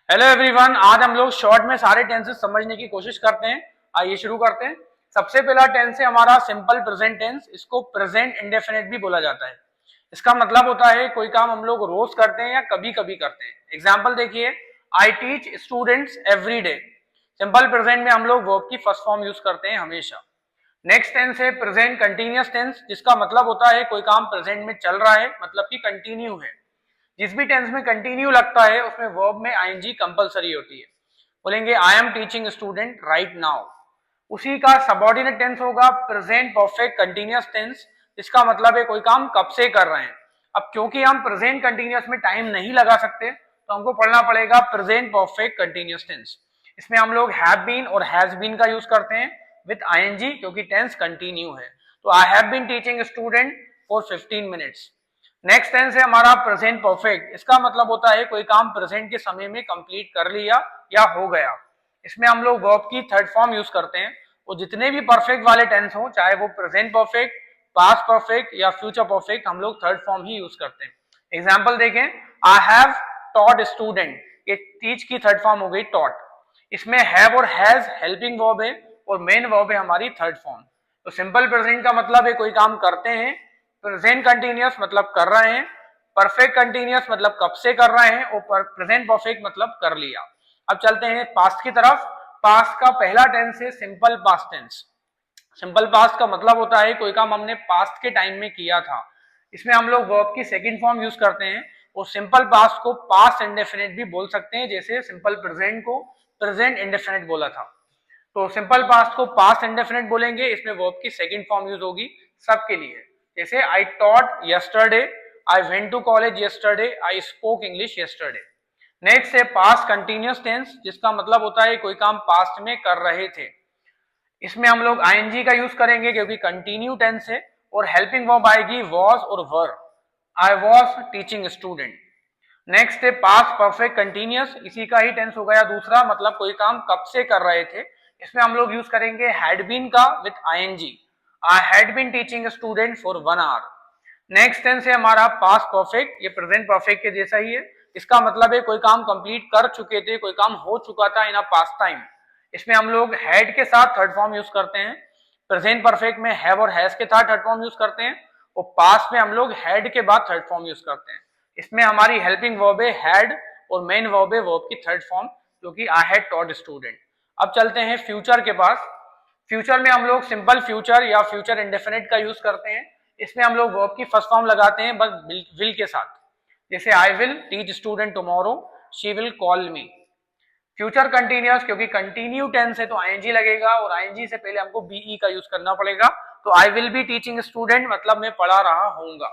Hello everyone, आज हम लोग शॉर्ट में सारे टेंसेस समझने की कोशिश करते हैं। आइए शुरू करते हैं। सबसे पहला टेंस है हमारा सिंपल प्रेजेंट टेंस। इसको प्रेजेंट इंडेफिनिट भी बोला जाता है। इसका मतलब होता है कोई काम हम लोग रोज करते हैं या कभी कभी करते हैं। एग्जाम्पल देखिए, I teach students every day. Simple present में हम लोग वर्ब की फर्स्ट फॉर्म यूज करते हैं हमेशा। नेक्स्ट टेंस है प्रेजेंट कंटिन्यूअस टेंस, जिसका मतलब होता है कोई काम प्रेजेंट में चल रहा है, मतलब कि कंटिन्यू है। जिस भी टेंस में कंटिन्यू लगता है उसमें वर्ब में आईएनजी कंपलसरी होती है। बोलेंगे I am teaching student right now. उसी का सबऑर्डिनेट टेंस होगा प्रेजेंट परफेक्ट कंटिन्यूअस टेंस, जिसका मतलब है कोई काम कब से कर रहे हैं। अब क्योंकि हम प्रेजेंट कंटिन्यूअस में टाइम नहीं लगा सकते तो हमको पढ़ना पड़ेगा प्रेजेंट परफेक्ट कंटिन्यूअस टेंस। इसमें हम लोग हैव बीन और हैज बीन का यूज करते हैं विद आईएनजी, क्योंकि टेंस कंटिन्यू है। तो I have been teaching student for 15 minutes. Next tense है हमारा प्रेजेंट परफेक्ट। इसका मतलब होता है कोई काम प्रेजेंट के समय में कंप्लीट कर लिया या हो गया। इसमें हम लोग वर्ब की थर्ड फॉर्म यूज करते हैं। वो जितने भी परफेक्ट वाले टेंस हो, चाहे वो प्रेजेंट परफेक्ट, पास्ट परफेक्ट या फ्यूचर परफेक्ट, हम लोग थर्ड फॉर्म ही यूज करते हैं। एग्जाम्पल देखें, आई हैव टॉट स्टूडेंट। ये टीच की थर्ड फॉर्म हो गई टॉट। इसमें हैव और हैज हेल्पिंग वर्ब है और मेन वर्ब है हमारी थर्ड फॉर्म। तो सिंपल प्रेजेंट का मतलब है कोई काम करते हैं, प्रेजेंट कंटिन्यूअस मतलब कर रहे हैं, परफेक्ट कंटिन्यूअस मतलब कब से कर रहे हैं, और प्रेजेंट परफेक्ट मतलब कर लिया। अब चलते हैं पास्ट की तरफ। पास्ट का पहला टेंस है simple past tense. Simple past का मतलब होता है कोई काम हमने पास्ट के टाइम में किया था। इसमें हम लोग वर्ब की सेकंड फॉर्म यूज करते हैं और सिंपल पास्ट को पास्ट इंडेफिनिट भी बोल सकते हैं, जैसे सिंपल प्रेजेंट को प्रेजेंट इंडेफिनिट बोला था। तो सिंपल पास्ट को पास्ट इंडेफिनिट बोलेंगे, इसमें वर्ब की सेकंड फॉर्म यूज होगी सबके लिए। जैसे I taught yesterday, I went to college yesterday, I spoke English yesterday. Next है पास्ट कंटिन्यूअस टेंस, जिसका मतलब होता है कोई काम पास्ट में कर रहे थे। इसमें हम लोग आईएनजी का यूज करेंगे क्योंकि कंटिन्यू टेंस है, और हेल्पिंग वर्ब आएगी वॉज और were. I was teaching student. Next है पास्ट परफेक्ट कंटिन्यूअस। इसी का ही टेंस हो गया दूसरा, मतलब कोई काम कब से कर रहे थे। इसमें हम लोग यूज करेंगे हैड बीन का with ING. I had been teaching student for 1 hour. Next tense है हमारा पास्ट परफेक्ट। ये प्रेजेंट परफेक्ट के जैसा ही है। इसका मतलब है कोई काम कंप्लीट कर चुके थे, कोई काम हो चुका था इन अ पास्ट टाइम। इसमें हम लोग हैड के साथ थर्ड फॉर्म यूज करते हैं। प्रेजेंट परफेक्ट में हैव और हैज के साथ थर्ड फॉर्म यूज करते हैं, और पास्ट में हम लोग हैड के बाद थर्ड फॉर्म यूज करते हैं। इसमें हमारी हेल्पिंग वर्ब है हैड और मेन वर्ब है वर्ब की थर्ड फॉर्म, जो कि आई हैड टॉट स्टूडेंट। अब चलते हैं फ्यूचर के पास। फ्यूचर में हम लोग सिंपल फ्यूचर या फ्यूचर इंडेफिनिट का यूज करते हैं। इसमें हम लोग वर्ब की फर्स्ट फॉर्म लगाते हैं बस विल के साथ। जैसे I will teach student tomorrow, she will call me. Future continuous, क्योंकि कंटिन्यू टेंस है तो आईएनजी लगेगा, और आईएनजी से पहले हमको बीई का यूज करना पड़ेगा। तो I will be teaching student मतलब मैं पढ़ा रहा हूंगा।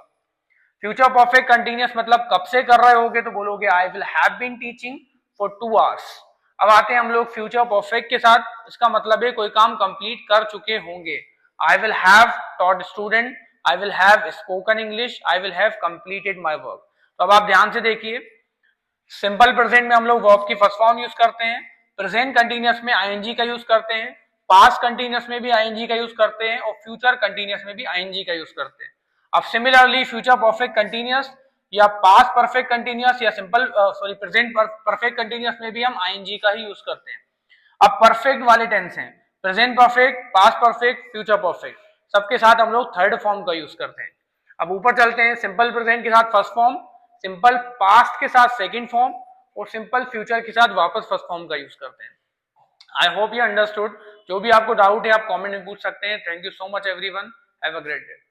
फ्यूचर परफेक्ट कंटिन्यूअस मतलब कब से कर रहे होगे, तो बोलोगे I will have been teaching for 2 hours. अब आते हैं हम लोग फ्यूचर परफेक्ट के साथ। इसका मतलब है कोई काम कंप्लीट कर चुके होंगे। आई will have taught student, I will have spoken English, I will have completed my work. तो अब आप ध्यान से देखिए, सिंपल प्रेजेंट में हम लोग वर्ब की फर्स्ट फॉर्म यूज करते हैं, प्रेजेंट कंटिन्यूअस में आईएनजी का यूज करते हैं, पास्ट कंटिन्यूअस में भी आईएनजी का यूज करते हैं, और फ्यूचर कंटिन्यूअस में भी आईएनजी का यूज करते हैं। अब सिमिलरली फ्यूचर परफेक्ट कंटिन्यूअस या पास्ट परफेक्ट कंटिन्यूअस या सिंपल प्रेजेंट परफेक्ट कंटिन्यूअस में भी हम आईएनजी का ही यूज करते हैं। अब परफेक्ट वाले टेंस हैं, present perfect, past perfect, future perfect, सबके साथ हम लोग थर्ड फॉर्म का यूज करते हैं। अब ऊपर चलते हैं, सिंपल प्रेजेंट के साथ फर्स्ट फॉर्म, सिंपल पास्ट के साथ सेकंड फॉर्म, और सिंपल फ्यूचर के साथ वापस फर्स्ट फॉर्म का यूज करते हैं। I hope you understood. जो भी आपको डाउट है आप कमेंट में पूछ सकते हैं। Thank you so much everyone, have a great day.